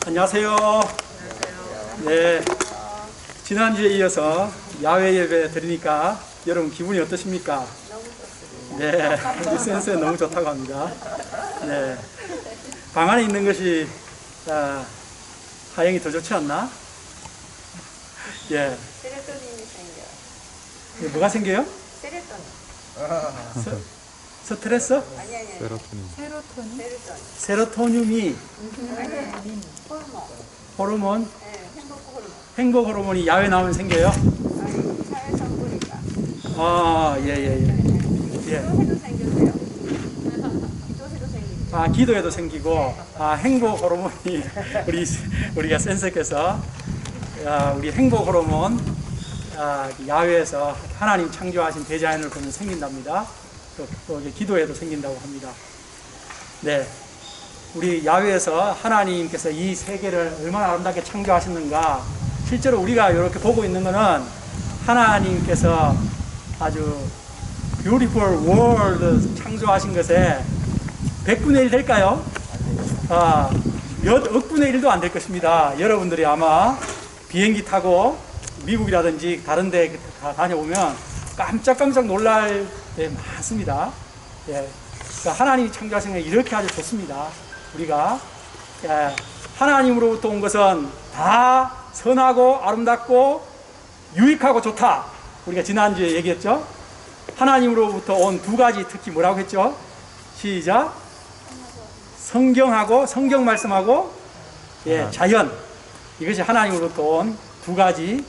안녕하세요. 네, 지난주에 이어서 야외 예배 드리니까 여러분 기분이 어떠십니까? 너무 좋습니다. 네, 우리 센스 너무 좋다고 합니다. 네, 방 안에 있는 것이 하영이 더 좋지 않나? 예. 세로토닌이 생겨요. 뭐가 생겨요? 세로토닌. 스트레스? 아니. 세로토닌? 세로토늄이 호르몬, 네, 행복 호르몬. 행복 호르몬이 야외 나오면 생겨요? 아니, 사회 성분이니까. 예. 기도해도 생기세요. 기도해도 생깁니다. 기도에도 생기고, 행복 호르몬이, 우리가 센서께서, 우리 행복 호르몬, 야외에서 하나님 창조하신 대자연을 보면 생긴답니다. 또 기도에도 생긴다고 합니다. 네. 우리 야외에서 하나님께서 이 세계를 얼마나 아름답게 창조하셨는가, 실제로 우리가 이렇게 보고 있는 것은 하나님께서 아주 beautiful world 창조하신 것에 100분의 1 될까요? 몇 억분의 1도 안 될 것입니다. 여러분들이 아마 비행기 타고 미국이라든지 다른 데 다녀오면 깜짝깜짝 놀랄 때 많습니다. 예. 그러니까 하나님이 창조하신 게 이렇게 아주 좋습니다. 우리가 하나님으로부터 온 것은 다 선하고 아름답고 유익하고 좋다. 우리가 지난주에 얘기했죠. 하나님으로부터 온 두 가지 특히 뭐라고 했죠? 시작. 성경하고 성경 말씀하고 자연. 이것이 하나님으로부터 온 두 가지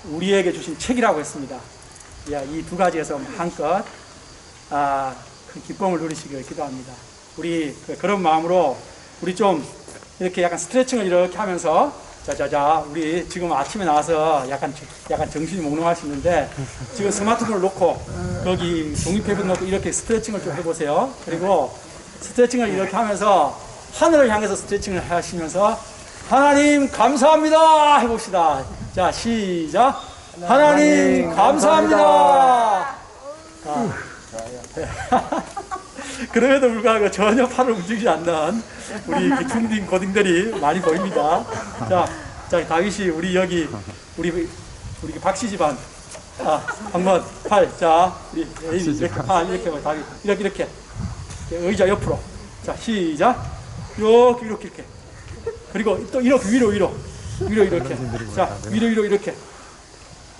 우리에게 주신 책이라고 했습니다. 이 두 가지에서 한껏 큰 기쁨을 누리시길 기도합니다. 우리 그런 마음으로 우리 좀 이렇게 약간 스트레칭을 이렇게 하면서 자자자 우리 지금 아침에 나와서 약간 정신이 몽롱할 수 있는데 지금 스마트폰을 놓고 거기 종이페이퍼 놓고 이렇게 스트레칭을 좀 해보세요. 그리고 스트레칭을 이렇게 하면서 하늘을 향해서 스트레칭을 하시면서 하나님 감사합니다 해봅시다. 자 시작. 하나님 감사합니다. 그럼에도 불구하고 전혀 팔을 움직이지 않는 우리 중딩 고딩들이 많이 보입니다. 자 다윗이 우리 여기 우리 박씨 집안 한번 팔. 자 우리 이렇게 이렇게 다윗 이렇게 의자 옆으로. 자 시작. 이렇게 그리고 또 이렇게 위로 이렇게. 자 위로 이렇게.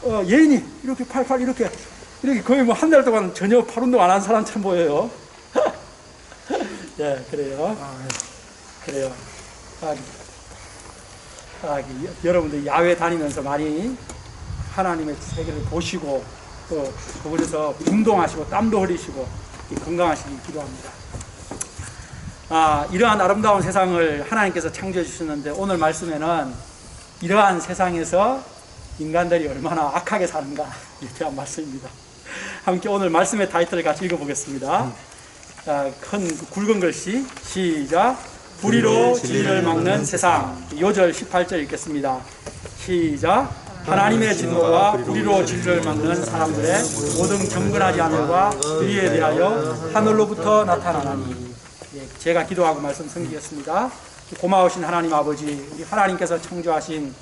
예인이 이렇게 팔 이렇게 거의 뭐 한 달 동안 전혀 팔 운동 안 한 사람처럼 보여요. 예, 그래요. 여러분들 야외 다니면서 많이 하나님의 세계를 보시고 또 그곳에서 운동하시고 땀도 흘리시고 건강하시길 기도합니다. 이러한 아름다운 세상을 하나님께서 창조해 주셨는데 오늘 말씀에는 이러한 세상에서 인간들이 얼마나 악하게 사는가에 대한 말씀입니다. 함께 오늘 말씀의 타이틀을 같이 읽어보겠습니다. 큰 굵은 글씨 시작. 불의로 진리를 막는 세상. 요절 18절 읽겠습니다. 시작. 하나님의 진노가 불의로 진리를 막는 사람들의 모든 경건하지 않음과 의에 대하여 하늘로부터 나타나나니. 제가 기도하고 말씀 섬기겠습니다. 고마우신 하나님 아버지, 우리 하나님께서 창조하신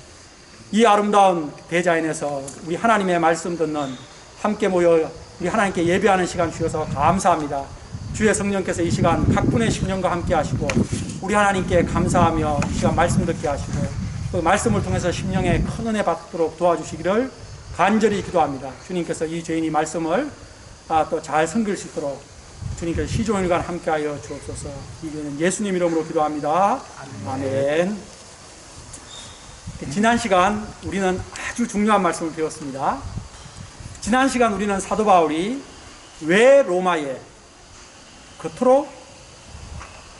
이 아름다운 대자연에서 우리 하나님의 말씀 듣는 함께 모여 우리 하나님께 예배하는 시간 주셔서 감사합니다. 주의 성령께서 이 시간 각 분의 심령과 함께 하시고 우리 하나님께 감사하며 이 시간 말씀 듣게 하시고 그 말씀을 통해서 심령에 큰 은혜 받도록 도와주시기를 간절히 기도합니다. 주님께서 이 죄인이 말씀을 또 잘 섬길 수 있도록 주님께서 시종일관 함께하여 주옵소서. 이제는 예수님 이름으로 기도합니다. 아멘. 지난 시간 우리는 아주 중요한 말씀을 배웠습니다. 지난 시간 우리는 사도 바울이 왜 로마에 그토록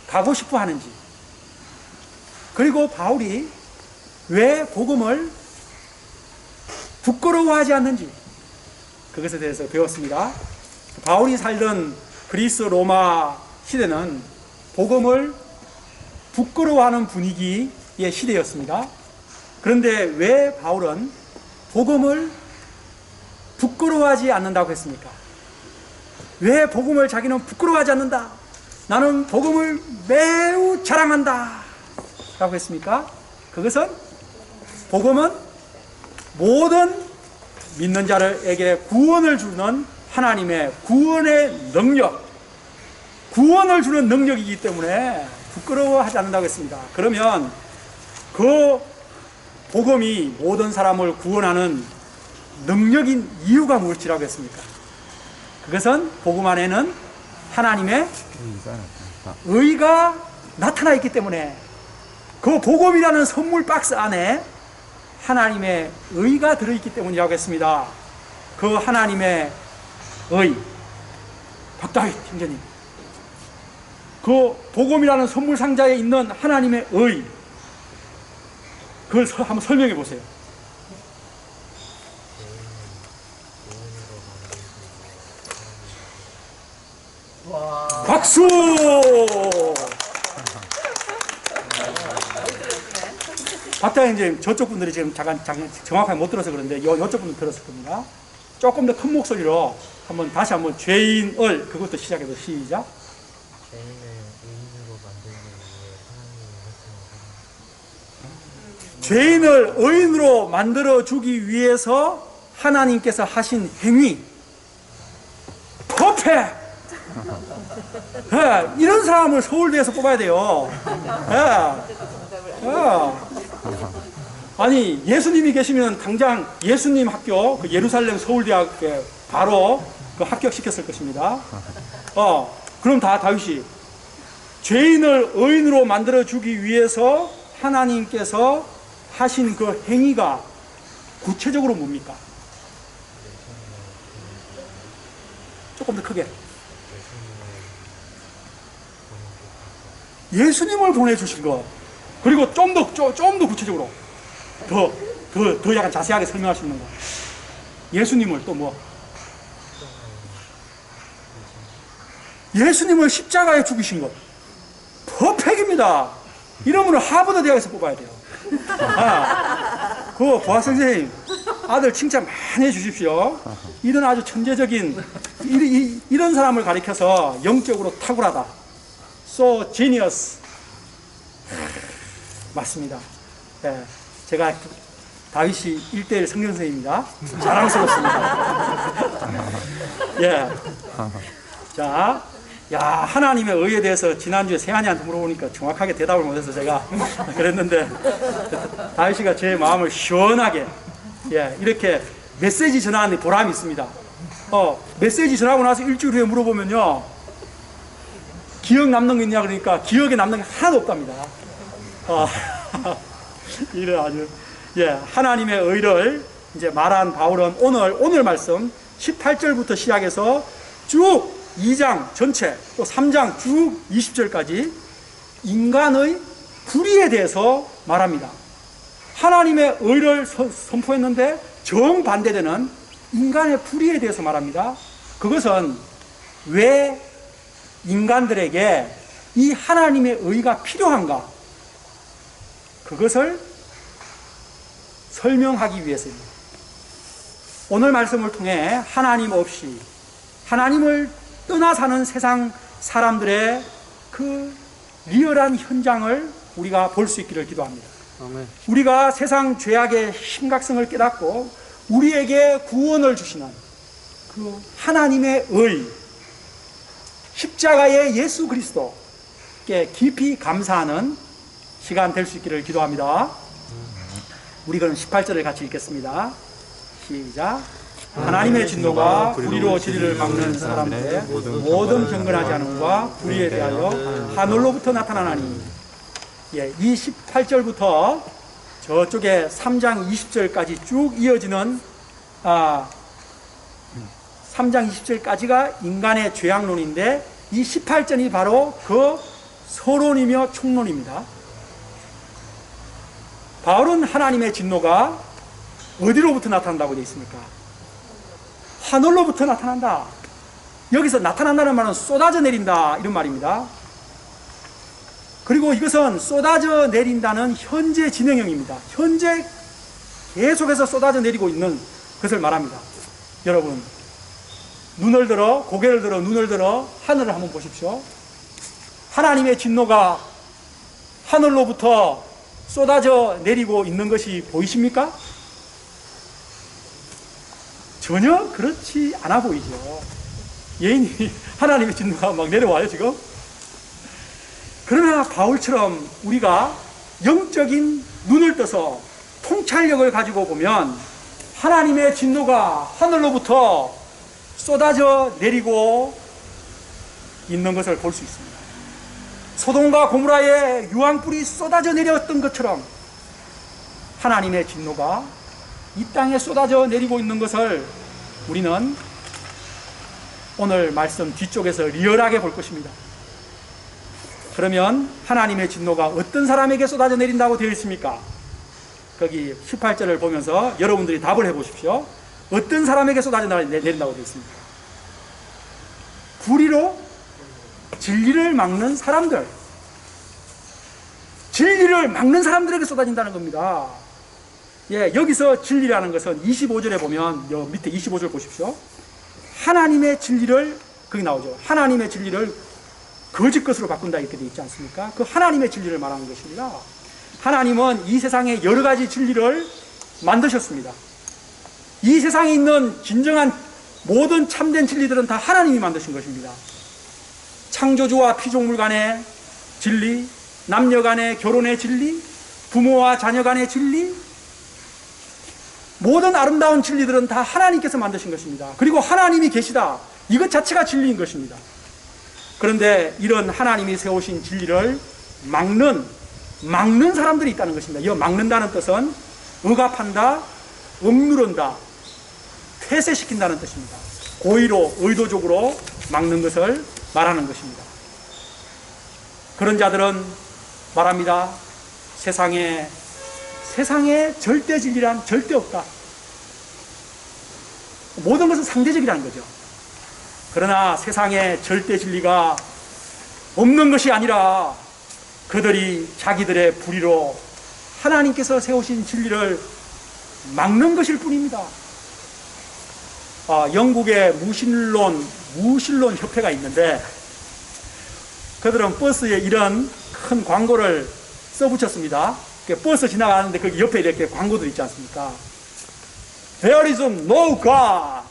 가고 싶어 하는지, 그리고 바울이 왜 복음을 부끄러워하지 않는지 그것에 대해서 배웠습니다. 바울이 살던 그리스 로마 시대는 복음을 부끄러워하는 분위기의 시대였습니다. 그런데 왜 바울은 복음을 부끄러워하지 않는다고 했습니까? 왜 복음을 자기는 부끄러워하지 않는다? 나는 복음을 매우 자랑한다 라고 했습니까? 그것은 복음은 모든 믿는 자들에게 구원을 주는 하나님의 구원의 능력, 구원을 주는 능력이기 때문에 부끄러워하지 않는다고 했습니다. 그러면 그 복음이 모든 사람을 구원하는 능력인 이유가 무엇이라고 했습니까? 그것은 복음 안에는 하나님의 의가 나타나 있기 때문에 그 복음이라는 선물 박스 안에 하나님의 의가 들어있기 때문이라고 했습니다. 그 하나님의 의, 박다윗 팀장님, 그 복음이라는 선물 상자에 있는 하나님의 의, 그걸 한번 설명해 보세요. 와. 박수! 박다현님, 저쪽 분들이 지금 잠깐 정확하게 못 들어서 그런데 이쪽 분들 들었을 겁니다. 조금 더 큰 목소리로 다시 한번 죄인을 그것도 시작해서 시작. 죄인을 의인으로 만들어 주기 위해서 하나님께서 하신 행위, 퍼펙트. 예, 이런 사람을 서울대에서 뽑아야 돼요. 예. 아니, 예수님이 계시면 당장 예수님 학교, 그 예루살렘 서울대학교에 바로 그 합격시켰을 것입니다. 그럼 다윗이 죄인을 의인으로 만들어 주기 위해서 하나님께서 하신 그 행위가 구체적으로 뭡니까? 조금 더 크게. 예수님을 보내주신 것. 그리고 좀 더 구체적으로. 더 약간 자세하게 설명할 수 있는 것. 예수님을 또 뭐? 예수님을 십자가에 죽이신 것. 퍼펙트입니다. 이러면 하버드 대학에서 뽑아야 돼요. 그 보아 선생님, 아들 칭찬 많이 해주십시오. 이런 아주 천재적인 이런 사람을 가리켜서 영적으로 탁월하다. So genius. 맞습니다. 네, 제가 다윗이 1대1 성경 선생님입니다. 자랑스럽습니다. 예. 자, 하나님의 의에 대해서 지난주에 세한이한테 물어보니까 정확하게 대답을 못해서 제가 그랬는데, 다윗이가 제 마음을 시원하게, 이렇게 메시지 전하는 보람이 있습니다. 메시지 전하고 나서 일주일 후에 물어보면요, 기억 남는 게 있냐 그러니까 기억에 남는 게 하나도 없답니다. 이래 아주, 하나님의 의를 이제 말한 바울은 오늘 말씀 18절부터 시작해서 쭉 2장 전체, 또 3장 쭉 20절까지 인간의 불의에 대해서 말합니다. 하나님의 의를 선포했는데 정반대되는 인간의 불의에 대해서 말합니다. 그것은 왜 인간들에게 이 하나님의 의가 필요한가? 그것을 설명하기 위해서입니다. 오늘 말씀을 통해 하나님 없이 하나님을 떠나 사는 세상 사람들의 그 리얼한 현장을 우리가 볼 수 있기를 기도합니다. 아멘. 우리가 세상 죄악의 심각성을 깨닫고 우리에게 구원을 주시는 그 하나님의 의, 십자가의 예수 그리스도께 깊이 감사하는 시간 될 수 있기를 기도합니다. 우리 그럼 18절을 같이 읽겠습니다. 시작. 하나님의 진노가 불의로 진리를 막는 사람들의 모든 경건하지 않음과 불의에 대하여 하늘로부터 나타나나니. 이 18절부터 저쪽에 3장 20절까지 쭉 이어지는 3장 20절까지가 인간의 죄악론인데, 이 18절이 바로 그 서론이며 총론입니다. 바울은 하나님의 진노가 어디로부터 나타난다고 되어 있습니까? 하늘로부터 나타난다. 여기서 나타난다는 말은 쏟아져 내린다, 이런 말입니다. 그리고 이것은 쏟아져 내린다는 현재 진행형입니다. 현재 계속해서 쏟아져 내리고 있는 것을 말합니다. 여러분, 눈을 들어, 고개를 들어, 눈을 들어 하늘을 한번 보십시오. 하나님의 진노가 하늘로부터 쏟아져 내리고 있는 것이 보이십니까? 전혀 그렇지 않아 보이죠. 예인이 하나님의 진노가 막 내려와요 지금. 그러나 바울처럼 우리가 영적인 눈을 떠서 통찰력을 가지고 보면 하나님의 진노가 하늘로부터 쏟아져 내리고 있는 것을 볼 수 있습니다. 소돔과 고모라에 유황불이 쏟아져 내렸던 것처럼 하나님의 진노가 이 땅에 쏟아져 내리고 있는 것을 우리는 오늘 말씀 뒤쪽에서 리얼하게 볼 것입니다. 그러면 하나님의 진노가 어떤 사람에게 쏟아져 내린다고 되어 있습니까? 거기 18절을 보면서 여러분들이 답을 해보십시오. 어떤 사람에게 쏟아져 내린다고 되어 있습니까? 불의로 진리를 막는 사람들, 진리를 막는 사람들에게 쏟아진다는 겁니다. 예, 여기서 진리라는 것은 25절에 보면 여 밑에 25절 보십시오. 하나님의 진리를, 거기 나오죠. 하나님의 진리를 거짓 것으로 바꾼다 이렇게 되어 있지 않습니까? 그 하나님의 진리를 말하는 것입니다. 하나님은 이 세상에 여러 가지 진리를 만드셨습니다. 이 세상에 있는 진정한 모든 참된 진리들은 다 하나님이 만드신 것입니다. 창조주와 피조물 간의 진리, 남녀 간의 결혼의 진리, 부모와 자녀 간의 진리, 모든 아름다운 진리들은 다 하나님께서 만드신 것입니다. 그리고 하나님이 계시다, 이것 자체가 진리인 것입니다. 그런데 이런 하나님이 세우신 진리를 막는 사람들이 있다는 것입니다. 이 막는다는 뜻은 억압한다, 억누른다, 폐쇄시킨다는 뜻입니다. 고의로 의도적으로 막는 것을 말하는 것입니다. 그런 자들은 말합니다. 세상에 절대 진리란 절대 없다. 모든 것은 상대적이라는 거죠. 그러나 세상에 절대 진리가 없는 것이 아니라 그들이 자기들의 불의로 하나님께서 세우신 진리를 막는 것일 뿐입니다. 영국의 무신론 협회가 있는데 그들은 버스에 이런 큰 광고를 써붙였습니다. 버스 지나가는데 거기 옆에 이렇게 광고들 있지 않습니까? There is no God.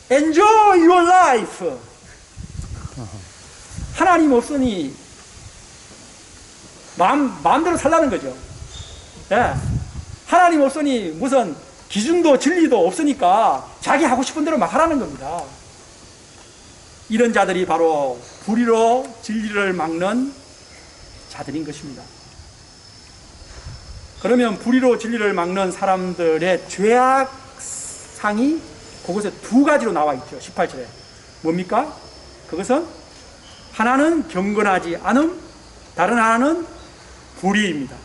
Enjoy your life. 하나님 없으니 마음대로 살라는 거죠. 예. 하나님 없으니 무슨 기준도 진리도 없으니까 자기 하고 싶은 대로 막 하라는 겁니다. 이런 자들이 바로 불의로 진리를 막는 자들인 것입니다. 그러면 불의로 진리를 막는 사람들의 죄악상이 그곳에 두 가지로 나와 있죠. 18절에. 뭡니까? 그것은 하나는 경건하지 않음, 다른 하나는 불의입니다.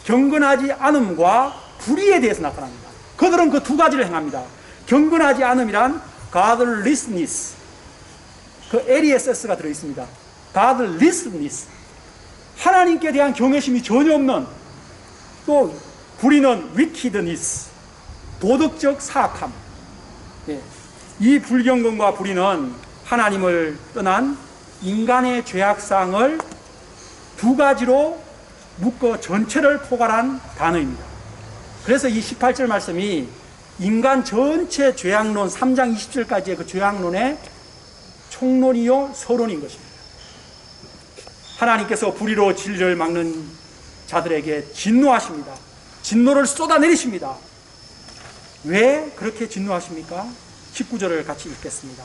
경건하지 않음과 불의에 대해서 나타납니다. 그들은 그 두 가지를 행합니다. 경건하지 않음이란 godlessness, 그 LESS가 들어있습니다. godlessness, 하나님께 대한 경외심이 전혀 없는, 또 불의는 wickedness, 도덕적 사악함. 예. 이 불경건과 불의는 하나님을 떠난 인간의 죄악상을 두 가지로 묶어 전체를 포괄한 단어입니다. 그래서 이 18절 말씀이 인간 전체 죄악론 3장 20절까지의 그 죄악론의 총론이요 서론인 것입니다. 하나님께서 불의로 진리를 막는 자들에게 진노하십니다. 진노를 쏟아내리십니다. 왜 그렇게 진노하십니까? 19절을 같이 읽겠습니다.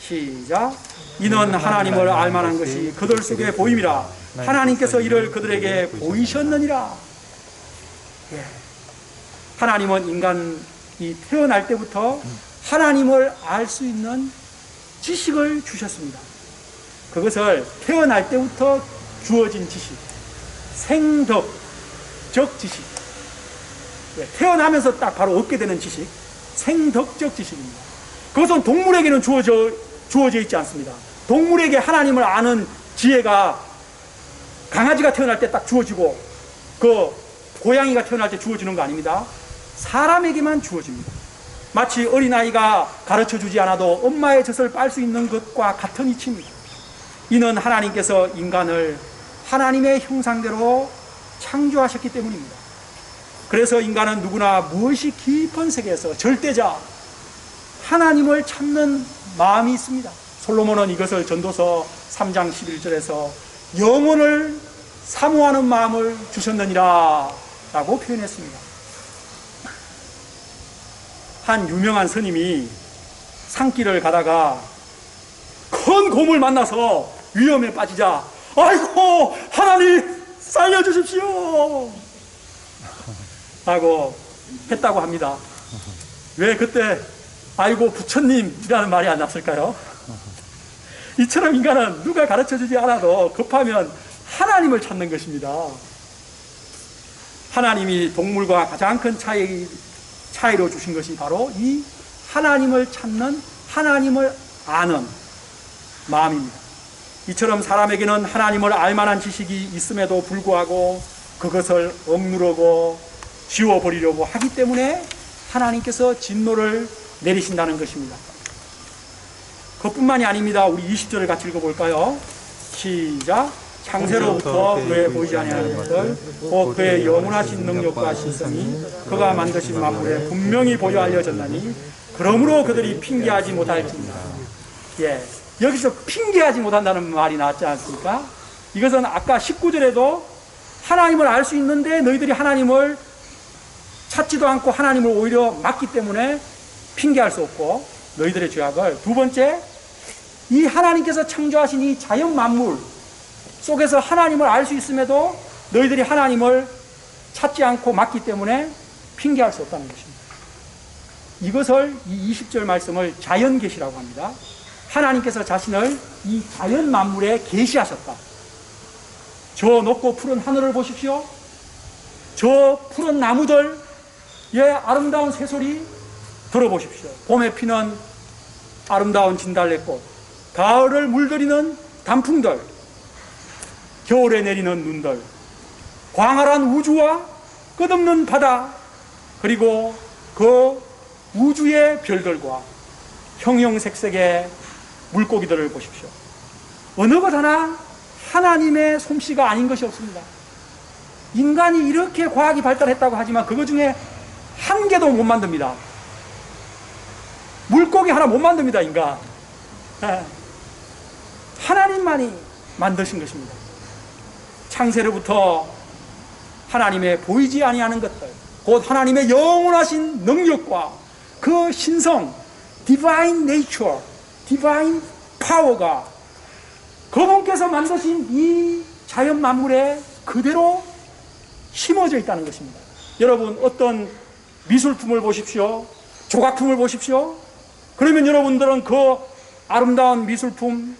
시작. 이는 하나님을 알만한 것이 그들 속에 보임이라. 하나님께서 이를 그들에게 보이셨느니라. 예. 하나님은 인간이 태어날 때부터 하나님을 알 수 있는 지식을 주셨습니다. 그것을 태어날 때부터 주어진 지식, 생덕적 지식, 태어나면서 딱 바로 얻게 되는 지식, 생덕적 지식입니다. 그것은 동물에게는 주어져 있지 않습니다. 동물에게 하나님을 아는 지혜가 강아지가 태어날 때 딱 주어지고 그 고양이가 태어날 때 주어지는 거 아닙니다. 사람에게만 주어집니다. 마치 어린아이가 가르쳐주지 않아도 엄마의 젖을 빨 수 있는 것과 같은 이치입니다. 이는 하나님께서 인간을 하나님의 형상대로 창조하셨기 때문입니다. 그래서 인간은 누구나 무엇이 깊은 세계에서 절대자 하나님을 찾는 마음이 있습니다. 솔로몬은 이것을 전도서 3장 11절에서 영혼을 사모하는 마음을 주셨느니라 라고 표현했습니다. 한 유명한 스님이 산길을 가다가 큰 곰을 만나서 위험에 빠지자 아이고 하나님 살려주십시오 라고 했다고 합니다. 왜 그때 아이고 부처님이라는 말이 안 났을까요? 이처럼 인간은 누가 가르쳐주지 않아도 급하면 하나님을 찾는 것입니다. 하나님이 동물과 가장 큰 차이로 주신 것이 바로 이 하나님을 찾는, 하나님을 아는 마음입니다. 이처럼 사람에게는 하나님을 알만한 지식이 있음에도 불구하고 그것을 억누르고 지워버리려고 하기 때문에 하나님께서 진노를 내리신다는 것입니다. 그것뿐만이 아닙니다. 우리 20절을 같이 읽어볼까요? 시작. 창세로부터 그의 보이지 아니하는 것들 곧 그의 영원하신 능력과 신성이 그가 만드신 만물에 분명히 보여 알려졌나니 그러므로 그들이 핑계하지 못할지니라. 예, 여기서 핑계하지 못한다는 말이 나왔지 않습니까? 이것은 아까 19절에도 하나님을 알 수 있는데 너희들이 하나님을 찾지도 않고 하나님을 오히려 막기 때문에 핑계할 수 없고 너희들의 죄악을, 두 번째, 이 하나님께서 창조하신 이 자연 만물 속에서 하나님을 알 수 있음에도 너희들이 하나님을 찾지 않고 막기 때문에 핑계할 수 없다는 것입니다. 이것을, 이 20절 말씀을 자연계시라고 합니다. 하나님께서 자신을 이 자연 만물에 계시하셨다. 저 높고 푸른 하늘을 보십시오. 저 푸른 나무들의 아름다운 새소리 들어보십시오. 봄에 피는 아름다운 진달래꽃, 가을을 물들이는 단풍들, 겨울에 내리는 눈들, 광활한 우주와 끝없는 바다, 그리고 그 우주의 별들과 형형색색의 물고기들을 보십시오. 어느 것 하나 하나님의 솜씨가 아닌 것이 없습니다. 인간이 이렇게 과학이 발달했다고 하지만 그거 중에 한 개도 못 만듭니다. 물고기 하나 못 만듭니다, 인간. 하나님만이 만드신 것입니다. 창세로부터 하나님의 보이지 아니하는 것들, 곧 하나님의 영원하신 능력과 그 신성, divine nature, divine power가 그분께서 만드신 이 자연 만물에 그대로 심어져 있다는 것입니다. 여러분, 어떤 미술품을 보십시오. 조각품을 보십시오. 그러면 여러분들은 그 아름다운 미술품,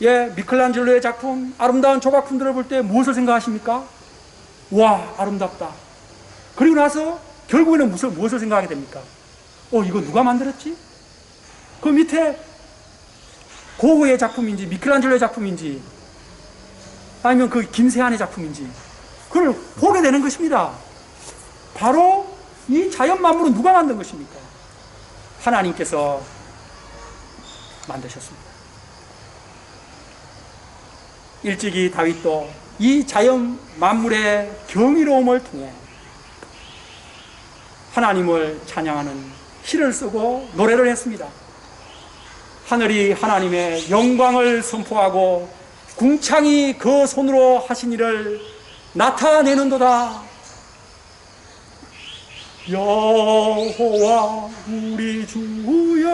미켈란젤로의 작품, 아름다운 조각품들을 볼 때 무엇을 생각하십니까? 와, 아름답다. 그리고 나서 결국에는 무엇을 생각하게 됩니까? 이거 누가 만들었지? 그 밑에 고흐의 작품인지 미켈란젤로의 작품인지 아니면 그 김세한의 작품인지 그걸 보게 되는 것입니다. 바로 이 자연 만물은 누가 만든 것입니까? 하나님께서 만드셨습니다. 일찍이 다윗도 이 자연 만물의 경이로움을 통해 하나님을 찬양하는 시를 쓰고 노래를 했습니다. 하늘이 하나님의 영광을 선포하고 궁창이 그 손으로 하신 일을 나타내는도다. 여호와 우리 주여,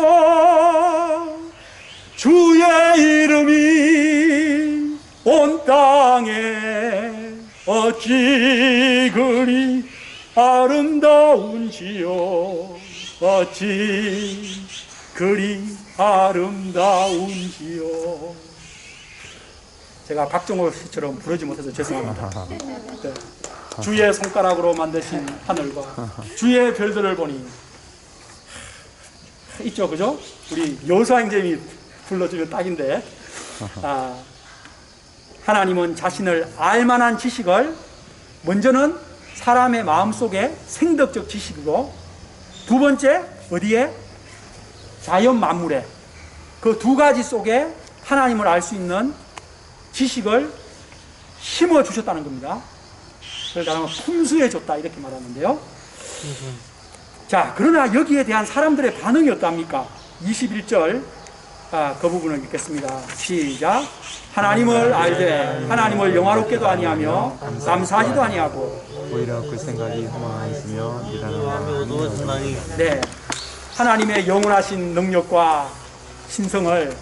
주의 이름이 온 땅에 어찌 그리 아름다운지요, 어찌 그리 아름다운지요. 제가 박정호 씨처럼 부르지 못해서 죄송합니다. 네. 주의 손가락으로 만드신 하늘과 주의 별들을 보니 있죠, 그죠? 우리 여수행잼이 불러주면 딱인데, 하나님은 자신을 알만한 지식을 먼저는 사람의 마음속에 생덕적 지식이고, 두 번째 어디에? 자연 만물에, 그 두 가지 속에 하나님을 알 수 있는 지식을 심어 주셨다는 겁니다. 다른 품수해줬다 이렇게 말하는데요. 자, 그러나 여기에 대한 사람들의 반응이 어떠합니까? 21절 그 부분을 읽겠습니다. 시작. 하나님을 알되 하나님을 영화롭게도 아니하며 감사하지도 아니하고 오히려 그 생각이 허망하였으며 미련한 마음이 네, 하나님의 영원하신 능력과 신성을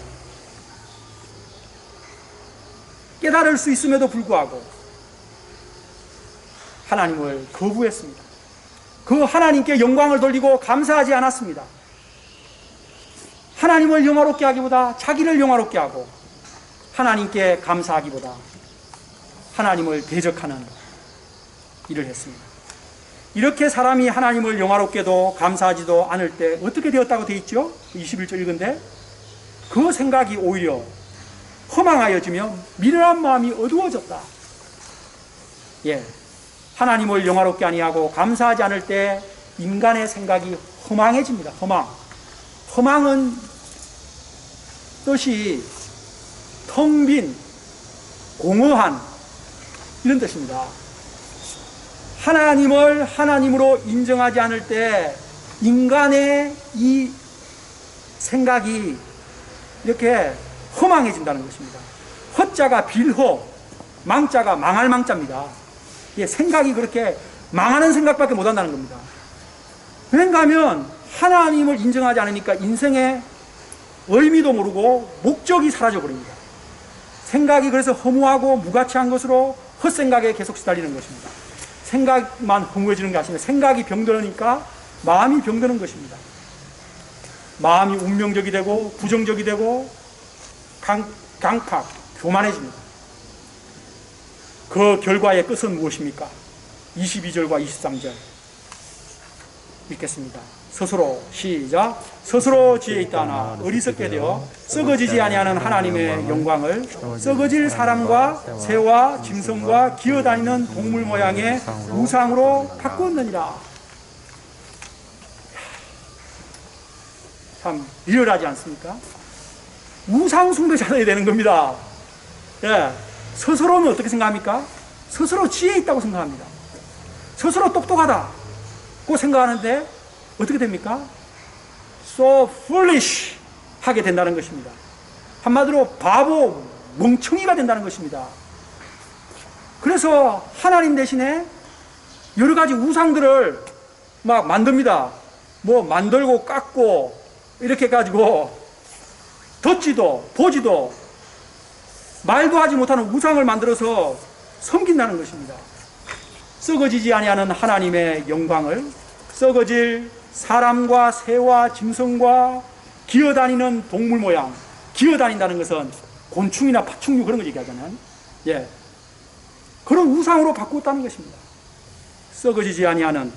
깨달을 수 있음에도 불구하고 하나님을 거부했습니다. 그 하나님께 영광을 돌리고 감사하지 않았습니다. 하나님을 영화롭게 하기보다 자기를 영화롭게 하고 하나님께 감사하기보다 하나님을 대적하는 일을 했습니다. 이렇게 사람이 하나님을 영화롭게도 감사하지도 않을 때 어떻게 되었다고 되어 있죠? 21절 읽은데 그 생각이 오히려 허망하여지며 미련한 마음이 어두워졌다. 예, 하나님을 영화롭게 아니하고 감사하지 않을 때 인간의 생각이 허망해집니다. 허망은 뜻이 텅 빈, 공허한 이런 뜻입니다. 하나님을 하나님으로 인정하지 않을 때 인간의 이 생각이 이렇게 허망해진다는 것입니다. 허자가 빌허, 망자가 망할 망자입니다. 생각이 그렇게 망하는 생각밖에 못한다는 겁니다. 그런가 하면 하나님을 인정하지 않으니까 인생의 의미도 모르고 목적이 사라져버립니다. 생각이 그래서 허무하고 무가치한 것으로 헛생각에 계속 시달리는 것입니다. 생각만 허무해지는 게 아니라 생각이 병들으니까 마음이 병드는 것입니다. 마음이 운명적이 되고 부정적이 되고 강팍, 교만해집니다. 그 결과의 끝은 무엇입니까? 22절과 23절 읽겠습니다. 스스로 시작. 스스로 지혜 있다 하나 어리석게 되어 썩어지지 아니하는 하나님의 영광을 썩어질 사람과 새와 짐승과 기어다니는 동물 모양의 우상으로 바꾸었느니라. 참 리얼하지 않습니까? 우상 숭배자들이 되는 겁니다. 예, 스스로는 어떻게 생각합니까? 스스로 지혜 있다고 생각합니다. 스스로 똑똑하다고 생각하는데 어떻게 됩니까? So foolish 하게 된다는 것입니다. 한마디로 바보, 멍청이가 된다는 것입니다. 그래서 하나님 대신에 여러 가지 우상들을 막 만듭니다. 뭐 만들고 깎고 이렇게 해가지고 듣지도 보지도 말도 하지 못하는 우상을 만들어서 섬긴다는 것입니다. 썩어지지 아니하는 하나님의 영광을 썩어질 사람과 새와 짐승과 기어다니는 동물 모양, 기어다닌다는 것은 곤충이나 파충류 그런 거 얘기하잖아요. 예, 그런 우상으로 바꾸었다는 것입니다. 썩어지지 아니하는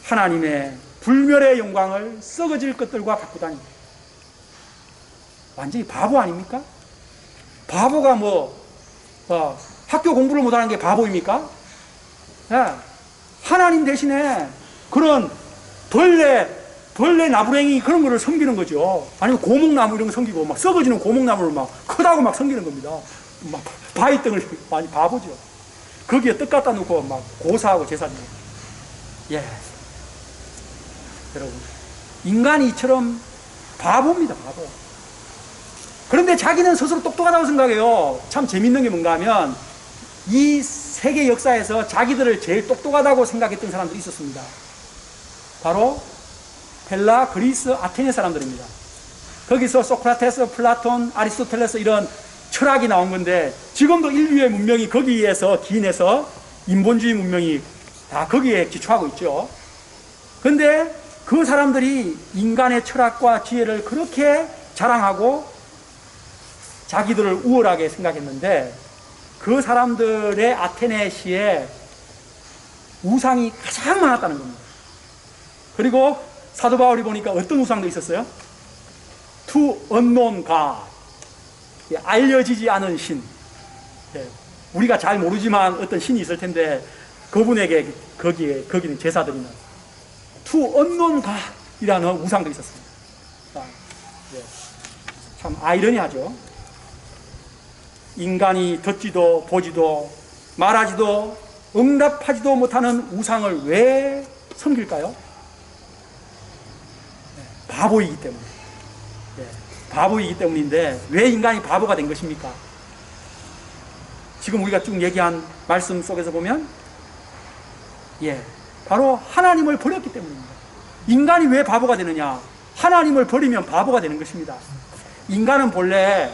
하나님의 불멸의 영광을 썩어질 것들과 바꾸다니 완전히 바보 아닙니까? 바보가 학교 공부를 못하는 게 바보입니까? 예, 하나님 대신에 그런 벌레 나부랭이 그런 거를 섬기는 거죠. 아니면 고목나무 이런 거 섬기고 막 썩어지는 고목나무를 막 크다고 막 섬기는 겁니다. 막 바위등을 많이 바보죠. 거기에 떡 갖다 놓고 막 고사하고 제사지고. 예, 여러분 인간이 이처럼 바보입니다. 바보. 그런데 자기는 스스로 똑똑하다고 생각해요. 참 재밌는 게 뭔가 하면 이 세계 역사에서 자기들을 제일 똑똑하다고 생각했던 사람들이 있었습니다. 바로 헬라, 그리스, 아테네 사람들입니다. 거기서 소크라테스, 플라톤, 아리스토텔레스 이런 철학이 나온 건데 지금도 인류의 문명이 거기에서 기인해서 인본주의 문명이 다 거기에 기초하고 있죠. 그런데 그 사람들이 인간의 철학과 지혜를 그렇게 자랑하고 자기들을 우월하게 생각했는데 그 사람들의 아테네시에 우상이 가장 많았다는 겁니다. 그리고 사도 바울이 보니까 어떤 우상도 있었어요? To unknown God, 알려지지 않은 신. 우리가 잘 모르지만 어떤 신이 있을 텐데 그분에게 거기는 제사드리는 To unknown God이라는 우상도 있었습니다. 참 아이러니하죠. 인간이 듣지도 보지도 말하지도 응답하지도 못하는 우상을 왜 섬길까요? 바보이기 때문에. 바보이기 때문인데 왜 인간이 바보가 된 것입니까? 지금 우리가 쭉 얘기한 말씀 속에서 보면 바로 하나님을 버렸기 때문입니다. 인간이 왜 바보가 되느냐? 하나님을 버리면 바보가 되는 것입니다. 인간은 본래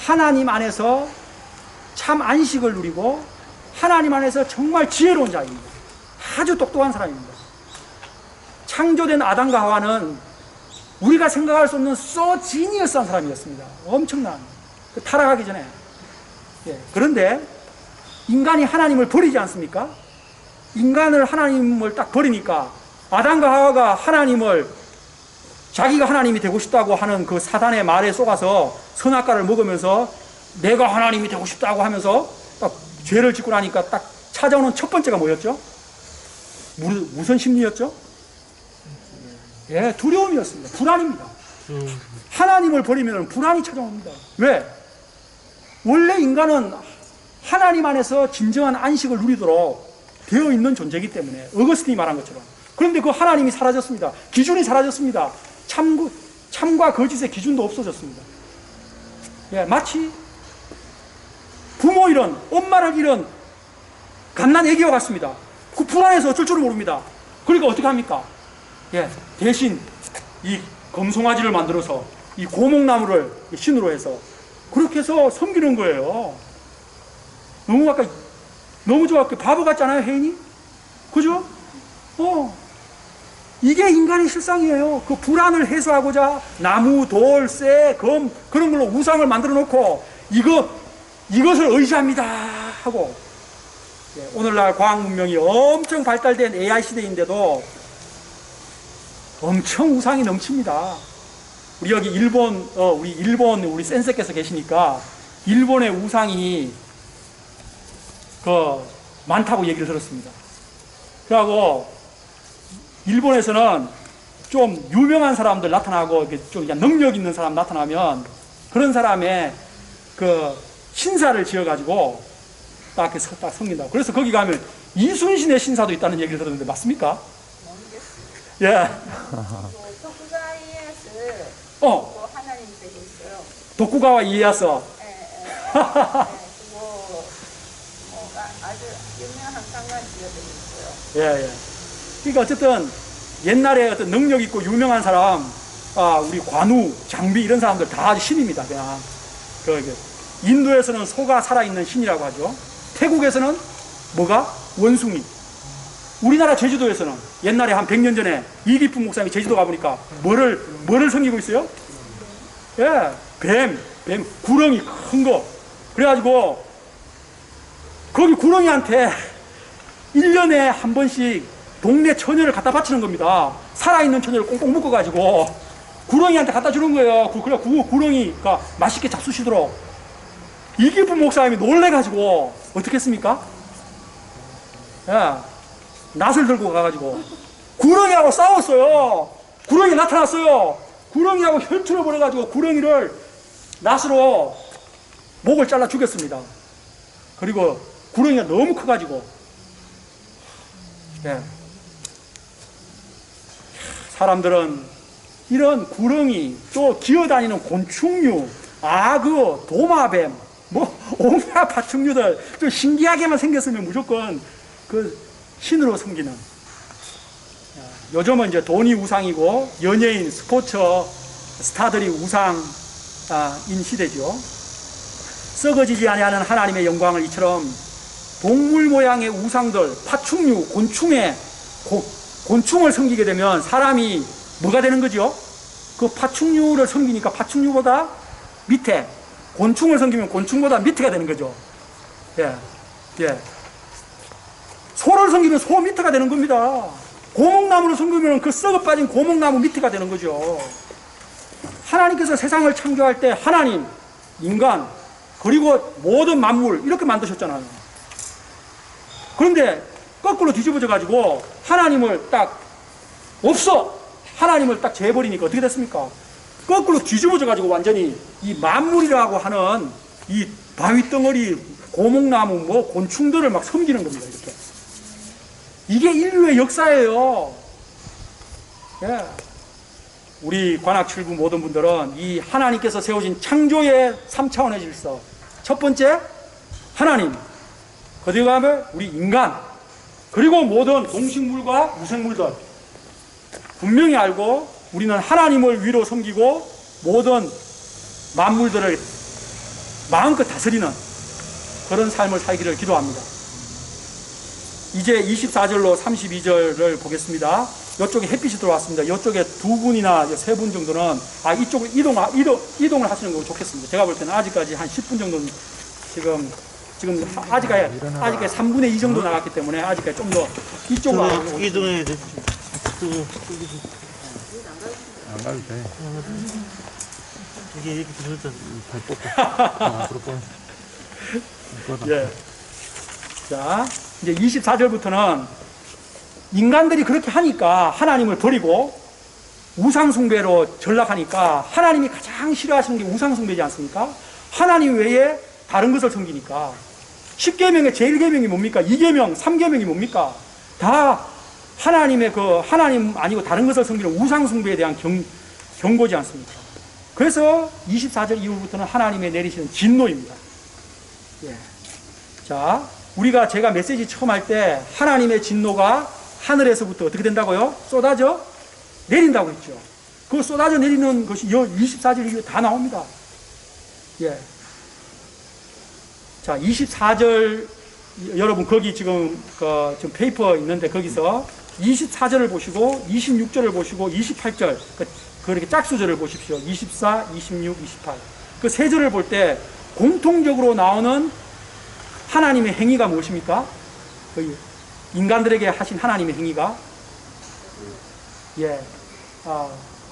하나님 안에서 참 안식을 누리고 하나님 안에서 정말 지혜로운 자입니다. 아주 똑똑한 사람입니다. 창조된 아담과 하와는 우리가 생각할 수 없는 so 지니어스한 사람이었습니다. 엄청난 타락하기 전에. 그런데 인간이 하나님을 버리지 않습니까? 하나님을 딱 버리니까 아담과 하와가 하나님을 자기가 하나님이 되고 싶다고 하는 그 사단의 말에 속아서 선악과를 먹으면서 내가 하나님이 되고 싶다고 하면서 딱 죄를 짓고 나니까 딱 찾아오는 첫 번째가 뭐였죠? 무슨 심리였죠? 두려움이었습니다. 불안입니다. 하나님을 버리면 불안이 찾아옵니다. 왜? 원래 인간은 하나님 안에서 진정한 안식을 누리도록 되어 있는 존재이기 때문에, 어거스틴이 말한 것처럼. 그런데 그 하나님이 사라졌습니다. 기준이 사라졌습니다. 참과 거짓의 기준도 없어졌습니다. 마치 부모 잃은, 엄마를 잃은 갓난 애기와 같습니다. 그 불안해서 어쩔 줄을 모릅니다. 그러니까 어떻게 합니까? 대신 이 검송아지를 만들어서 이 고목나무를 신으로 해서 그렇게 해서 섬기는 거예요. 너무 좋아. 바보 같잖아요, 혜인이? 그죠? 이게 인간의 실상이에요. 그 불안을 해소하고자 나무, 돌, 쇠, 검, 그런 걸로 우상을 만들어 놓고 이것을 의지합니다 하고. 오늘날 과학 문명이 엄청 발달된 AI 시대인데도 엄청 우상이 넘칩니다. 우리 여기 우리 센세께서 계시니까 일본의 우상이 많다고 얘기를 들었습니다. 그리고 일본에서는 좀 유명한 사람들 나타나고 좀 능력 있는 사람 나타나면 그런 사람의 신사를 지어가지고 딱 섬긴다. 그래서 거기 가면 이순신의 신사도 있다는 얘기를 들었는데 맞습니까? 토쿠가와 이에야스 하나님 되고 있어요. 도쿠가와 이에야스. 그거 아주 유명한 상관지가 되고 있어요. 그러니까 어쨌든 옛날에 어떤 능력 있고 유명한 사람, 우리 관우, 장비 이런 사람들 다 신입니다. 그냥 인도에서는 소가 살아있는 신이라고 하죠. 태국에서는 뭐가? 원숭이. 우리나라 제주도에서는 옛날에 한 100년 전에 이기품 목사님이 제주도 가보니까 뭐를 섬기고 있어요? 뱀, 구렁이 큰 거. 그래가지고 거기 구렁이한테 1년에 한 번씩 동네 처녀를 갖다 바치는 겁니다. 살아있는 처녀를 꽁꽁 묶어가지고 구렁이한테 갖다 주는 거예요. 그래 구렁이가 맛있게 잡수시도록. 이기품 목사님이 놀래가지고 어떻게 했습니까? 낫을 들고 가가지고 구렁이하고 싸웠어요. 구렁이 나타났어요. 구렁이하고 혈투를 벌여가지고 구렁이를 낫으로 목을 잘라 죽였습니다. 그리고 구렁이가 너무 커가지고 사람들은 이런 구렁이, 또 기어다니는 곤충류, 악어, 도마뱀, 온갖 파충류들 좀 신기하게만 생겼으면 무조건 신으로 섬기는. 요즘은 이제 돈이 우상이고 연예인, 스포츠 스타들이 우상인 시대죠. 썩어지지 아니하는 하나님의 영광을 이처럼 동물 모양의 우상들, 파충류, 곤충을 섬기게 되면 사람이 뭐가 되는 거죠? 그 파충류를 섬기니까 파충류보다 밑에, 곤충을 섬기면 곤충보다 밑에가 되는 거죠. 소를 섬기면 소 밑에가 되는 겁니다. 고목나무를 섬기면 그 썩어 빠진 고목나무 밑에가 되는 거죠. 하나님께서 세상을 창조할 때 하나님, 인간, 그리고 모든 만물 이렇게 만드셨잖아요. 그런데 거꾸로 뒤집어져 가지고 하나님을 딱 하나님을 딱 재버리니까 어떻게 됐습니까? 거꾸로 뒤집어져 가지고 완전히 이 만물이라고 하는 이 바위 덩어리 고목나무, 뭐 곤충들을 막 섬기는 겁니다. 이렇게. 이게 인류의 역사예요. 예. 우리 관악칠부 모든 분들은 이 하나님께서 세우신 창조의 3차원의 질서. 첫 번째, 하나님. 그 다음에 우리 인간. 그리고 모든 동식물과 무생물들. 분명히 알고 우리는 하나님을 위로 섬기고 모든 만물들을 마음껏 다스리는 그런 삶을 살기를 기도합니다. 이제 24절로 32절을 보겠습니다. 이쪽에 햇빛이 들어왔습니다. 이쪽에 두 분이나 세 분 정도는 이쪽으로 이동을 하시는 거 좋겠습니다. 제가 볼 때는 아직까지 한 10분 정도는 지금 아직까지 3분의 2 정도 나갔기 때문에 아직까지 좀 더 이쪽으로 이동해야 돼. 안 가도 돼. 이게 이렇게 들었다. 발 뻗고. 앞으로 뻗어. 예. 자, 이제 24절부터는 인간들이 그렇게 하니까 하나님을 버리고 우상숭배로 전락하니까 하나님이 가장 싫어하시는 게 우상숭배지 않습니까? 하나님 외에 다른 것을 섬기니까 10계명의 제1계명이 뭡니까? 2계명, 3계명이 뭡니까? 다 하나님의 하나님 아니고 다른 것을 섬기는 우상숭배에 대한 경고지 않습니까? 그래서 24절 이후부터는 하나님의 내리시는 진노입니다. 예. 자, 제가 메시지 처음 할 때 하나님의 진노가 하늘에서부터 어떻게 된다고요? 쏟아져 내린다고 했죠. 그 쏟아져 내리는 것이 24절 이후에 다 나옵니다. 예. 자, 24절, 여러분, 거기 지금 페이퍼 있는데 거기서 24절을 보시고, 26절을 보시고, 28절, 그렇게 짝수절을 보십시오. 24, 26, 28. 그 세 절을 볼 때 공통적으로 나오는 하나님의 행위가 무엇입니까? 인간들에게 하신 하나님의 행위가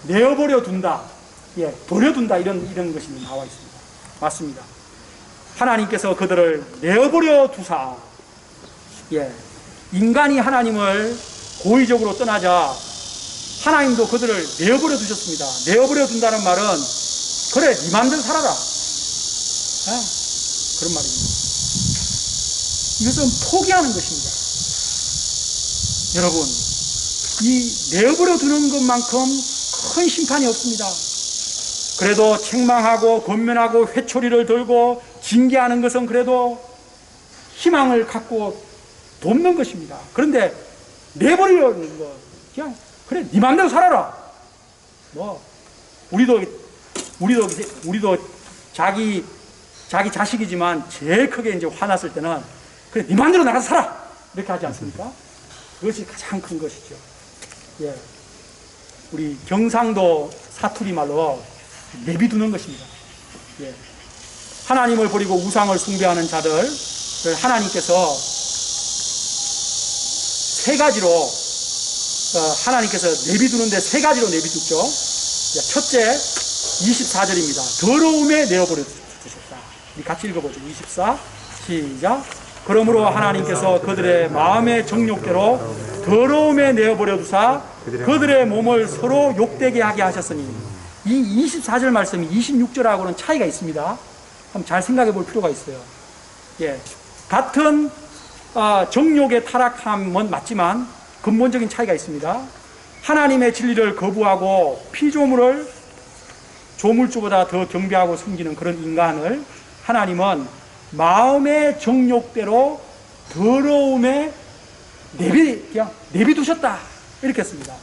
내어버려 둔다, 버려둔다 이런 것이 나와 있습니다. 맞습니다. 하나님께서 그들을 내어버려 두사, 인간이 하나님을 고의적으로 떠나자 하나님도 그들을 내어버려 두셨습니다. 내어버려 둔다는 말은 그래, 네 맘대로 살아라, 그런 말입니다. 이것은 포기하는 것입니다. 여러분, 이 내어버려 두는 것만큼 큰 심판이 없습니다. 그래도 책망하고 권면하고 회초리를 들고 징계하는 것은 그래도 희망을 갖고 돕는 것입니다. 그런데 내버리는 거, 그냥 그래, 네 맘대로 살아라. 우리도 자기 자식이지만 제일 크게 이제 화났을 때는 그래, 네 맘대로 나가서 살아, 이렇게 하지 않습니까? 그것이 가장 큰 것이죠. 예, 우리 경상도 사투리 말로 내비두는 것입니다. 예. 하나님을 버리고 우상을 숭배하는 자들을 하나님께서 세 가지로 하나님께서 내비두는데 세 가지로 내비두죠. 첫째, 24절입니다. 더러움에 내어버려 두셨다. 우리 같이 읽어보죠. 24, 시작. 그러므로 하나님께서 그들의 마음의 정욕대로 더러움에 내어버려 두사 그들의 몸을 서로 욕되게 하게 하셨으니, 이 24절 말씀이 26절하고는 차이가 있습니다. 한번 잘 생각해 볼 필요가 있어요. 예, 같은 정욕의 타락함은 맞지만 근본적인 차이가 있습니다. 하나님의 진리를 거부하고 피조물을 조물주보다 더 경배하고 섬기는 그런 인간을 하나님은 마음의 정욕대로 더러움에 그냥 내비두셨다, 이렇게 했습니다.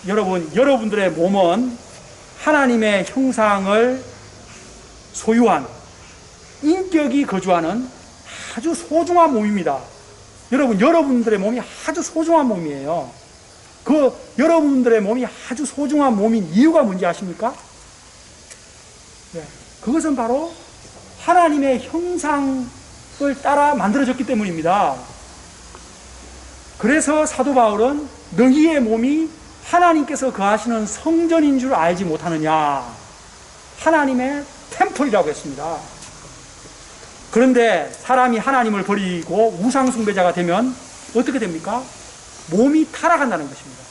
여러분들의 몸은 하나님의 형상을 소유한 인격이 거주하는 아주 소중한 몸입니다. 여러분들의 몸이 아주 소중한 몸이에요. 여러분들의 몸이 아주 소중한 몸인 이유가 뭔지 아십니까? 네, 그것은 바로 하나님의 형상을 따라 만들어졌기 때문입니다. 그래서 사도 바울은 너희의 몸이 하나님께서 거하시는 성전인 줄 알지 못하느냐, 하나님의 템플이라고 했습니다. 그런데 사람이 하나님을 버리고 우상숭배자가 되면 어떻게 됩니까? 몸이 타락한다는 것입니다.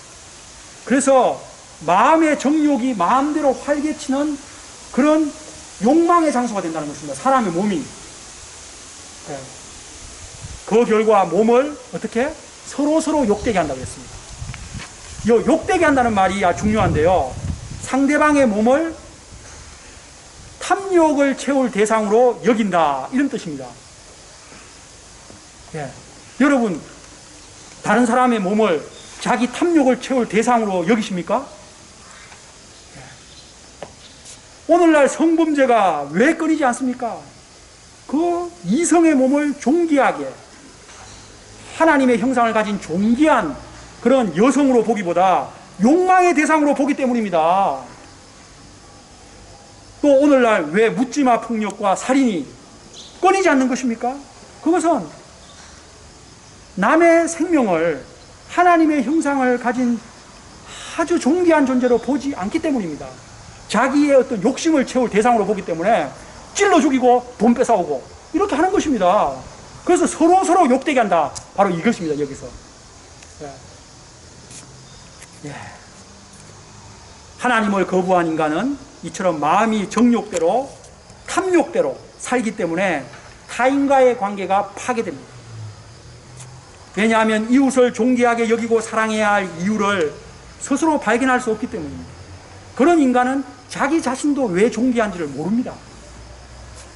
그래서 마음의 정욕이 마음대로 활개치는 그런 욕망의 장소가 된다는 것입니다. 사람의 몸이. 예. 그 결과 몸을 어떻게? 서로 욕되게 한다고 했습니다. 이 욕되게 한다는 말이 아주 중요한데요. 상대방의 몸을 탐욕을 채울 대상으로 여긴다. 이런 뜻입니다. 예. 여러분, 다른 사람의 몸을 자기 탐욕을 채울 대상으로 여기십니까? 예. 오늘날 성범죄가 왜 끊이지 않습니까? 그 이성의 몸을 존귀하게 하나님의 형상을 가진 존귀한 그런 여성으로 보기보다 욕망의 대상으로 보기 때문입니다. 또 오늘날 왜 묻지마 폭력과 살인이 끊이지 않는 것입니까? 그것은 남의 생명을 하나님의 형상을 가진 아주 존귀한 존재로 보지 않기 때문입니다. 자기의 어떤 욕심을 채울 대상으로 보기 때문에 찔러 죽이고 돈 뺏어오고 이렇게 하는 것입니다. 그래서 서로 욕되게 한다. 바로 이것입니다. 여기서. 예. 하나님을 거부한 인간은 이처럼 마음이 정욕대로 탐욕대로 살기 때문에 타인과의 관계가 파괴됩니다. 왜냐하면 이웃을 존귀하게 여기고 사랑해야 할 이유를 스스로 발견할 수 없기 때문입니다. 그런 인간은 자기 자신도 왜 존귀한지를 모릅니다.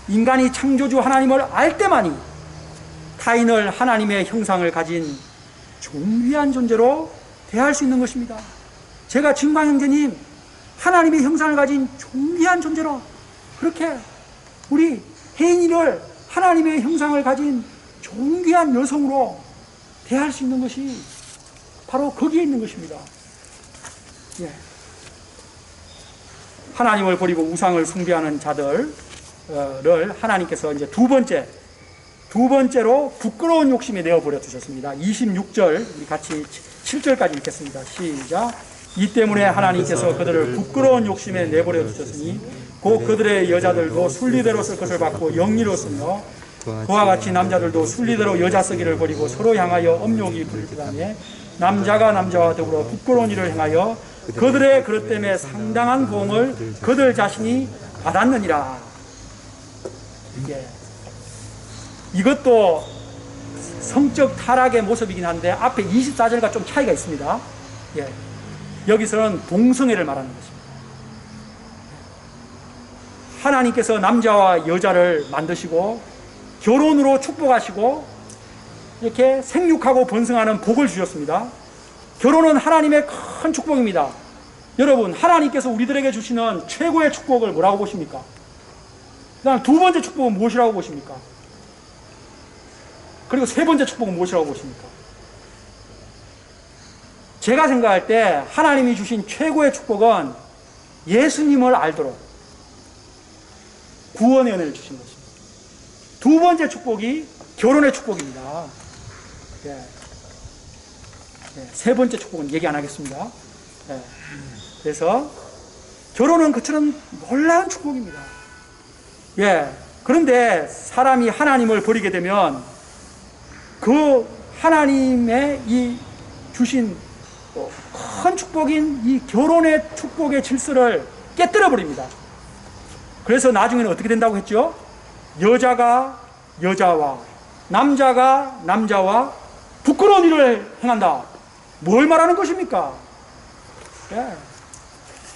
인간이 창조주 하나님을 알 때만이 타인을 하나님의 형상을 가진 존귀한 존재로 대할 수 있는 것입니다. 제가 진광 형제님 하나님의 형상을 가진 존귀한 존재로 그렇게 우리 혜인이를 하나님의 형상을 가진 존귀한 여성으로 대할 수 있는 것이 바로 거기에 있는 것입니다. 예. 하나님을 버리고 우상을 숭배하는 자들을 하나님께서 이제 두 번째로 부끄러운 욕심에 내어버려 두셨습니다. 26절 우리 같이 7절까지 읽겠습니다. 시작. 이 때문에 하나님께서 그들을 부끄러운 욕심에 내버려 두셨으니 곧 그들의 여자들도 순리대로 쓸 것을 받고 영리로 쓰며 그와 같이 남자들도 순리대로 여자 쓰기를 버리고 서로 향하여 업욕이 불길하며 남자가 남자와 더불어 부끄러운 일을 행하여 그들의 그릇 때문에 상당한 보응을 그들 자신이 받았느니라. 예. 이것도 성적 타락의 모습이긴 한데 앞에 24절과 좀 차이가 있습니다. 예. 여기서는 동성애를 말하는 것입니다. 하나님께서 남자와 여자를 만드시고 결혼으로 축복하시고 이렇게 생육하고 번성하는 복을 주셨습니다. 결혼은 하나님의 큰 축복입니다. 여러분, 하나님께서 우리들에게 주시는 최고의 축복을 뭐라고 보십니까? 그 다음 두 번째 축복은 무엇이라고 보십니까? 그리고 세 번째 축복은 무엇이라고 보십니까? 제가 생각할 때 하나님이 주신 최고의 축복은 예수님을 알도록 구원의 은혜를 주신 것입니다. 두 번째 축복이 결혼의 축복입니다. 예. 예. 세 번째 축복은 얘기 안 하겠습니다. 예. 그래서 결혼은 그처럼 놀라운 축복입니다. 예. 그런데 사람이 하나님을 버리게 되면 그 하나님의 이 주신 큰 축복인 이 결혼의 축복의 질서를 깨뜨려 버립니다. 그래서 나중에는 어떻게 된다고 했죠? 여자가 여자와 남자가 남자와 부끄러운 일을 행한다. 뭘 말하는 것입니까? 예.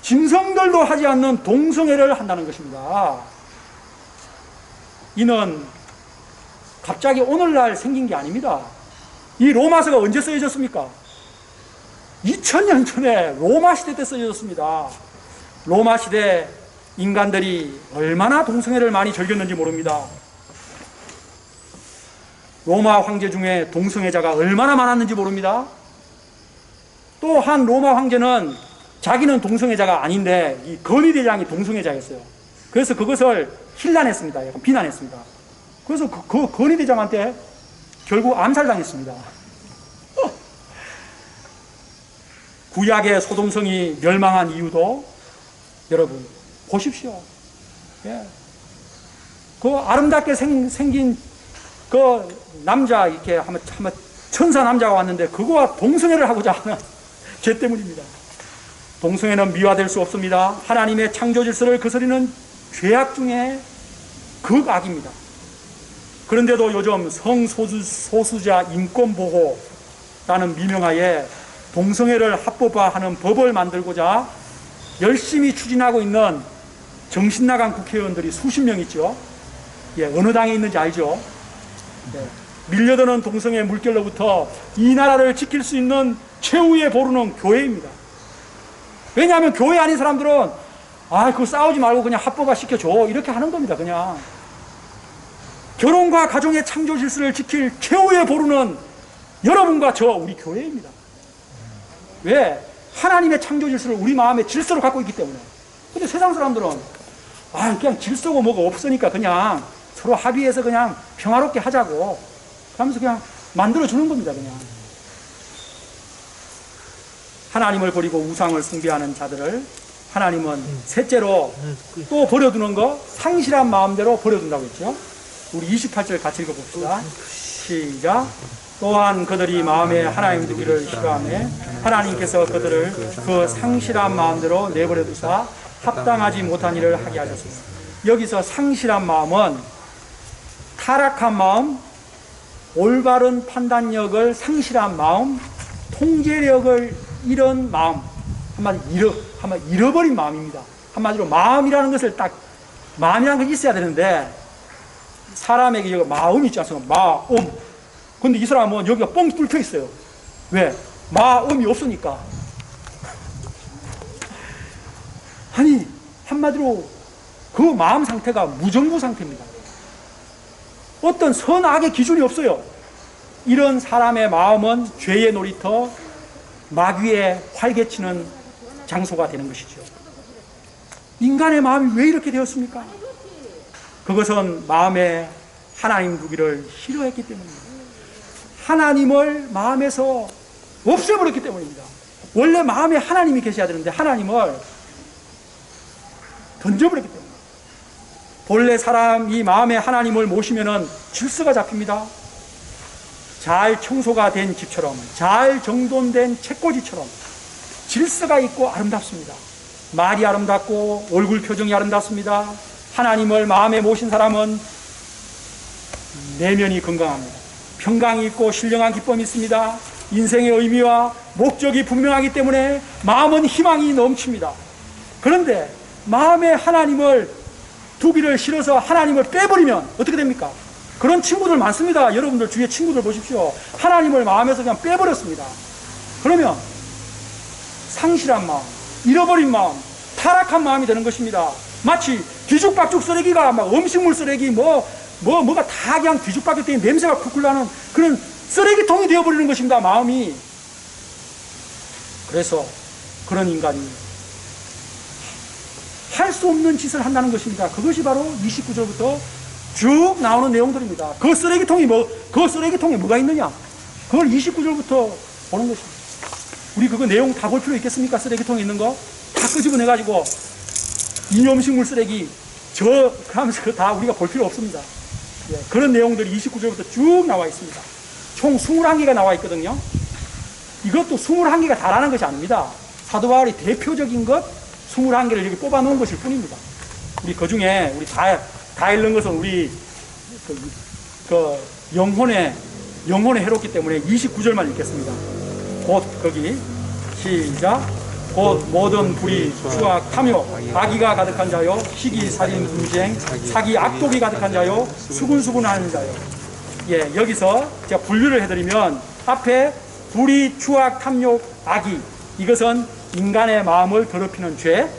짐승들도 하지 않는 동성애를 한다는 것입니다. 이는 갑자기 오늘날 생긴 게 아닙니다. 이 로마서가 언제 쓰여졌습니까? 2000년 전에 로마 시대 때 쓰여졌습니다. 로마 시대 인간들이 얼마나 동성애를 많이 즐겼는지 모릅니다. 로마 황제 중에 동성애자가 얼마나 많았는지 모릅니다. 또 한 로마 황제는 자기는 동성애자가 아닌데 이 건의대장이 동성애자였어요. 그래서 그것을 힐난했습니다. 약간 비난했습니다. 그래서 그 건의대장한테 결국 암살당했습니다. 구약의 소돔성이 멸망한 이유도 여러분 보십시오. 예. 그 아름답게 생긴 그 남자 이렇게 하면 천사 남자가 왔는데 그거와 동성애를 하고자 하는 죄 때문입니다. 동성애는 미화될 수 없습니다. 하나님의 창조 질서를 거스리는 죄악 중에 극악입니다. 그런데도 요즘 성소수자 인권보호라는 미명하에 동성애를 합법화하는 법을 만들고자 열심히 추진하고 있는 정신나간 국회의원들이 수십 명 있죠. 예, 어느 당에 있는지 알죠? 예, 밀려드는 동성애 물결로부터 이 나라를 지킬 수 있는 최후의 보루는 교회입니다. 왜냐하면 교회 아닌 사람들은 그거 싸우지 말고 그냥 합법화 시켜줘 이렇게 하는 겁니다. 그냥 결혼과 가정의 창조 질서를 지킬 최후의 보루는 여러분과 저 우리 교회입니다. 왜? 하나님의 창조 질서를 우리 마음의 질서로 갖고 있기 때문에. 근데 세상 사람들은 그냥 질서고 뭐가 없으니까 그냥 서로 합의해서 그냥 평화롭게 하자고 하면서 그냥 만들어주는 겁니다. 그냥 하나님을 버리고 우상을 숭배하는 자들을 하나님은 셋째로 또 버려두는 거 상실한 마음대로 버려둔다고 했죠. 우리 28절 같이 읽어봅시다. 시작. 또한 그들이 마음에 하나님 두기를 싫어하며 하나님께서 그들을 그 상실한 마음대로 내버려 두사 합당하지 못한 일을 하게 하셨습니다. 여기서 상실한 마음은 타락한 마음, 올바른 판단력을 상실한 마음, 통제력을 잃은 마음, 한마디로 잃어버린 마음입니다. 한마디로 마음이라는 것을 마음이라는 것이 있어야 되는데 사람에게 여기 마음이 있지 않습니까? 마음. 근데 이 사람은 여기가 뻥 뚫혀 있어요. 왜? 마음이 없으니까. 한마디로 그 마음 상태가 무정부 상태입니다. 어떤 선악의 기준이 없어요. 이런 사람의 마음은 죄의 놀이터, 마귀의 활개치는 장소가 되는 것이죠. 인간의 마음이 왜 이렇게 되었습니까? 그것은 마음에 하나님 두기를 싫어했기 때문입니다. 하나님을 마음에서 없애버렸기 때문입니다. 원래 마음에 하나님이 계셔야 되는데 하나님을 던져버렸기 때문입니다. 본래 사람이 마음에 하나님을 모시면은 질서가 잡힙니다. 잘 청소가 된 집처럼, 잘 정돈된 책꽂이처럼 질서가 있고 아름답습니다. 말이 아름답고 얼굴 표정이 아름답습니다. 하나님을 마음에 모신 사람은 내면이 건강합니다. 평강이 있고 신령한 기쁨이 있습니다. 인생의 의미와 목적이 분명하기 때문에 마음은 희망이 넘칩니다. 그런데 마음에 하나님을 두기를 싫어서 하나님을 빼버리면 어떻게 됩니까? 그런 친구들 많습니다. 여러분들 주위에 친구들 보십시오. 하나님을 마음에서 그냥 빼버렸습니다. 그러면 상실한 마음, 잃어버린 마음, 타락한 마음이 되는 것입니다. 마치 뒤죽박죽 쓰레기가 막 음식물 쓰레기 뭐가 다 그냥 뒤죽박죽 되니 냄새가 쿨쿨 나는 그런 쓰레기통이 되어버리는 것입니다. 마음이. 그래서 그런 인간이 할 수 없는 짓을 한다는 것입니다. 그것이 바로 29절부터 쭉 나오는 내용들입니다. 그 쓰레기통에 뭐가 있느냐? 그걸 29절부터 보는 것입니다. 우리 그거 내용 다 볼 필요 있겠습니까? 쓰레기통에 있는 거 다 끄집어내가지고 인염식물 쓰레기 하면서 그거 다 우리가 볼 필요 없습니다. 예, 그런 내용들이 29절부터 쭉 나와 있습니다. 총 21개가 나와 있거든요. 이것도 21개가 다라는 것이 아닙니다. 사도 바울이 대표적인 것 21개를 여기 뽑아 놓은 것일 뿐입니다. 우리 그 중에 우리 다 읽는 것은 우리 영혼에 해롭기 때문에 29절만 읽겠습니다. 곧 거기 시작. 곧 모든 불의, 추악, 탐욕, 악의가 가득한 자요, 시기, 살인, 분쟁, 사기, 악독이 가득한 자요, 수군수군하는 자요. 예, 여기서 제가 분류를 해드리면 앞에 불의, 추악, 탐욕, 악의, 이것은 인간의 마음을 더럽히는 죄.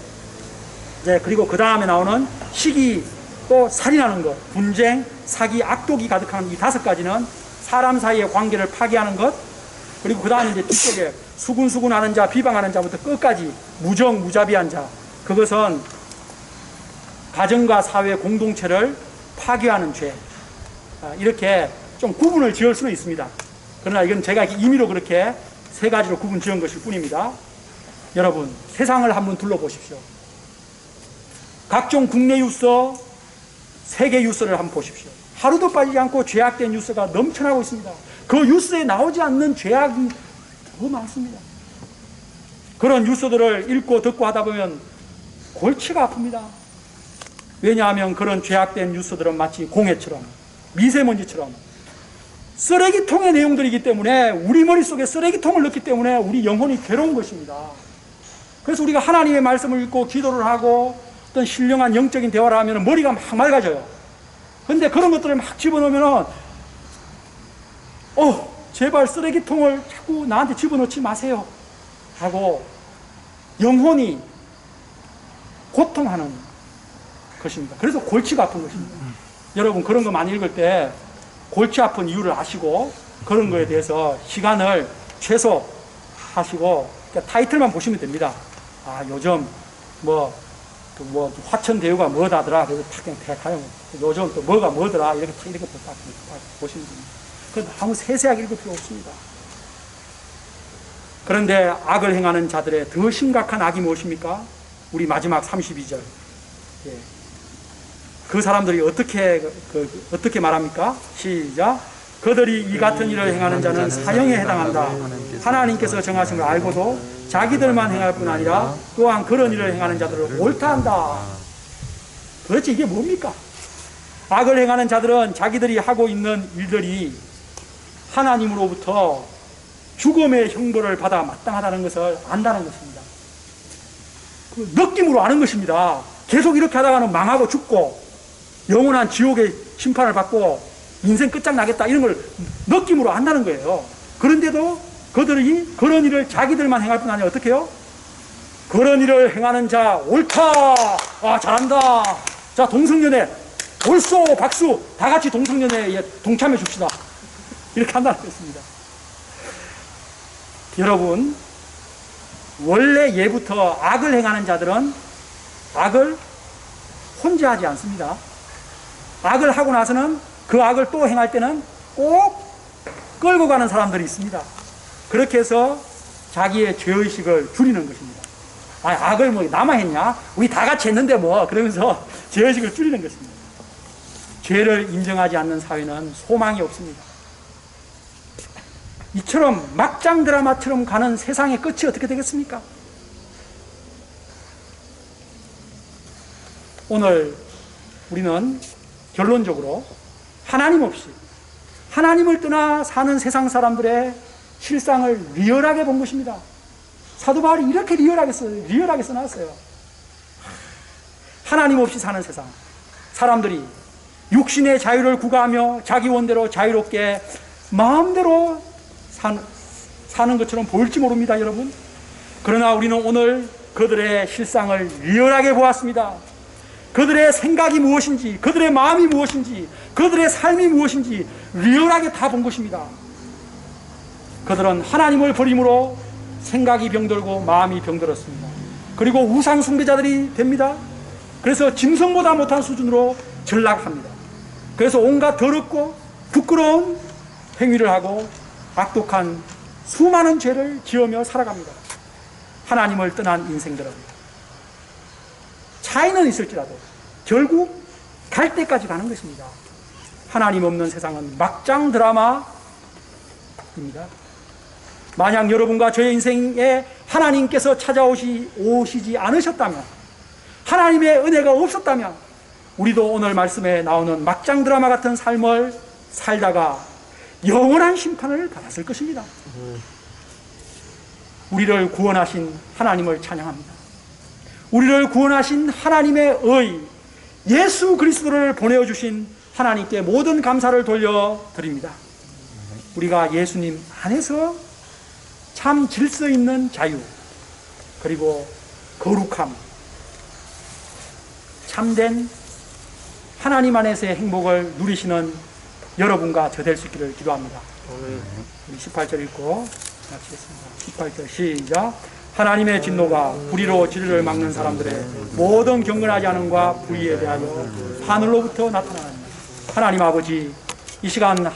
네, 그리고 그 다음에 나오는 시기, 또 살인하는 것, 분쟁, 사기, 악독이 가득한 이 5가지는 사람 사이의 관계를 파괴하는 것. 그리고 그 다음에 이제 뒤쪽에 수군수군하는 자, 비방하는 자부터 끝까지 무정, 무자비한 자. 그것은 가정과 사회 공동체를 파괴하는 죄. 이렇게 좀 구분을 지을 수는 있습니다. 그러나 이건 제가 임의로 그렇게 3가지로 구분 지은 것일 뿐입니다. 여러분, 세상을 한번 둘러보십시오. 각종 국내 뉴스, 세계 뉴스를 한번 보십시오. 하루도 빠지지 않고 죄악된 뉴스가 넘쳐나고 있습니다. 그 뉴스에 나오지 않는 죄악이 더 많습니다. 그런 뉴스들을 읽고 듣고 하다 보면 골치가 아픕니다. 왜냐하면 그런 죄악된 뉴스들은 마치 공해처럼 미세먼지처럼 쓰레기통의 내용들이기 때문에 우리 머릿속에 쓰레기통을 넣기 때문에 우리 영혼이 괴로운 것입니다. 그래서 우리가 하나님의 말씀을 읽고 기도를 하고 어떤 신령한 영적인 대화를 하면 머리가 막 맑아져요. 근데 그런 것들을 막 집어넣으면 제발 쓰레기통을 자꾸 나한테 집어넣지 마세요 하고 영혼이 고통하는 것입니다. 그래서 골치가 아픈 것입니다. 여러분 그런 거 많이 읽을 때 골치 아픈 이유를 아시고 그런 거에 대해서 시간을 최소하시고 그러니까 타이틀만 보시면 됩니다. 요즘 화천 대유가 뭐다더라. 그래서 그냥 대타요. 요즘 또 뭐더라. 이렇게 딱 보시면 됩니다. 그건 아무 세세하게 읽을 필요 없습니다. 그런데 악을 행하는 자들의 더 심각한 악이 무엇입니까? 우리 마지막 32절. 그 사람들이 어떻게 말합니까? 시작. 그들이 이 같은 일을 행하는 자는 사형에 해당한다. 하나님께서 정하신 걸 알고도 자기들만 행할 뿐 아니라 또한 그런 일을 행하는 자들을 옳다 한다. 도대체 이게 뭡니까? 악을 행하는 자들은 자기들이 하고 있는 일들이 하나님으로부터 죽음의 형벌을 받아 마땅하다는 것을 안다는 것입니다. 그 느낌으로 아는 것입니다. 계속 이렇게 하다가는 망하고 죽고 영원한 지옥의 심판을 받고 인생 끝장나겠다 이런 걸 느낌으로 안다는 거예요. 그런데도 그들이 그런 일을 자기들만 행할 뿐 아니라 어떻게 해요? 그런 일을 행하는 자 옳다. 잘한다. 자, 동성연애 옳소 박수 다 같이 동성연애에 동참해 줍시다. 이렇게 한다는 것입니다. 여러분 원래 예부터 악을 행하는 자들은 악을 혼자 하지 않습니다. 악을 하고 나서는 그 악을 또 행할 때는 꼭 끌고 가는 사람들이 있습니다. 그렇게 해서 자기의 죄의식을 줄이는 것입니다. 악을 나만 했냐? 우리 다 같이 했는데 그러면서 죄의식을 줄이는 것입니다. 죄를 인정하지 않는 사회는 소망이 없습니다. 이처럼 막장 드라마처럼 가는 세상의 끝이 어떻게 되겠습니까? 오늘 우리는 결론적으로 하나님 없이 하나님을 떠나 사는 세상 사람들의 실상을 리얼하게 본 것입니다. 사도 바울이 이렇게 리얼하게 써놨어요. 하나님 없이 사는 세상 사람들이 육신의 자유를 구가하며 자기 원대로 자유롭게 마음대로 사는 것처럼 보일지 모릅니다, 여러분. 그러나 우리는 오늘 그들의 실상을 리얼하게 보았습니다. 그들의 생각이 무엇인지, 그들의 마음이 무엇인지, 그들의 삶이 무엇인지 리얼하게 다 본 것입니다. 그들은 하나님을 버림으로 생각이 병들고 마음이 병들었습니다. 그리고 우상 숭배자들이 됩니다. 그래서 짐승보다 못한 수준으로 전락합니다. 그래서 온갖 더럽고 부끄러운 행위를 하고 악독한 수많은 죄를 지으며 살아갑니다. 하나님을 떠난 인생들은 차이는 있을지라도 결국 갈 때까지 가는 것입니다. 하나님 없는 세상은 막장 드라마입니다. 만약 여러분과 저의 인생에 하나님께서 찾아오시지 않으셨다면, 하나님의 은혜가 없었다면 우리도 오늘 말씀에 나오는 막장 드라마 같은 삶을 살다가 영원한 심판을 받았을 것입니다. 우리를 구원하신 하나님을 찬양합니다. 우리를 구원하신 하나님의 의 예수 그리스도를 보내주신 하나님께 모든 감사를 돌려드립니다. 우리가 예수님 안에서 참 질서 있는 자유, 그리고 거룩함, 참된 하나님 안에서의 행복을 누리시는 여러분과 저 될 수 있기를 기도합니다. 우리 18절 읽고 마치겠습니다. 18절 시작. 하나님의 진노가 불의로 진리를 막는 사람들의 모든 경건하지 않음과 불의에 대하여 하늘로부터 나타나는 하나님 아버지, 이 시간